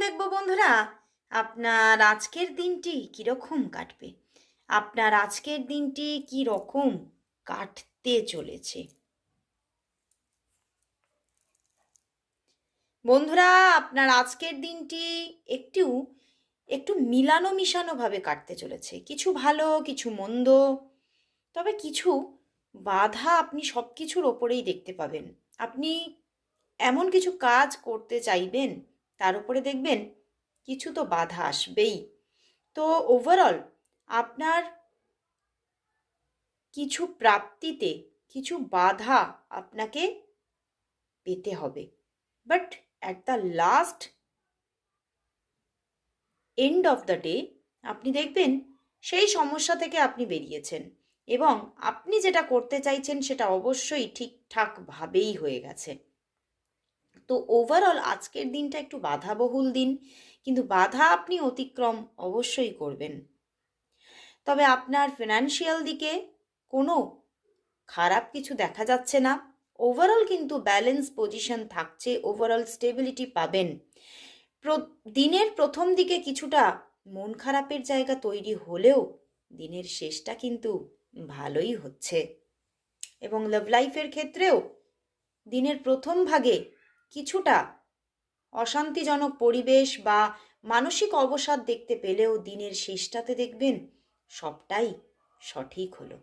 দেখব বন্ধুরা, আপনার আজকের দিনটি কীরকম কাটবে, আপনার আজকের দিনটি কীরকম কাটতে চলেছে। বন্ধুরা, আপনার আজকের দিনটি একটু একটু মিলানো মিশানোভাবে কাটতে চলেছে। কিছু ভালো, কিছু মন্দ, তবে কিছু বাধা আপনি সব কিছুর ওপরেই দেখতে পাবেন। আপনি এমন কিছু কাজ করতে চাইবেন, তার উপরে দেখবেন কিছু তো বাধা আসবেই। তো ওভারঅল আপনার কিছু প্রাপ্তিতে কিছু বাধা আপনাকে পেতে হবে, but at the last end of the day আপনি দেখবেন সেই সমস্যা থেকে আপনি বেরিয়েছেন এবং আপনি যেটা করতে চাইছেন সেটা অবশ্যই ঠিকঠাকভাবেই হয়ে গেছে। তো ওভারঅল আজকের দিনটা একটু বাধাবহুল দিন, কিন্তু বাধা আপনি অতিক্রম অবশ্যই করবেন। তবে আপনার ফিনান্সিয়াল দিকে কোনো খারাপ কিছু দেখা যাচ্ছে না। ওভারঅল কিন্তু ব্যালেন্স পজিশন থাকছে, ওভারঅল স্টেবিলিটি পাবেন। দিনের প্রথম দিকে কিছুটা মন খারাপের জায়গা তৈরি হলেও দিনের শেষটা কিন্তু ভালোই হচ্ছে। এবং লাভ লাইফের ক্ষেত্রেও দিনের প্রথম ভাগে কিছুটা অশান্তিজনক পরিবেশ বা মানসিক অবসাদ দেখতে পেলেও দিনের শেষটাতে দেখবেন সবটাই সঠিক হলো।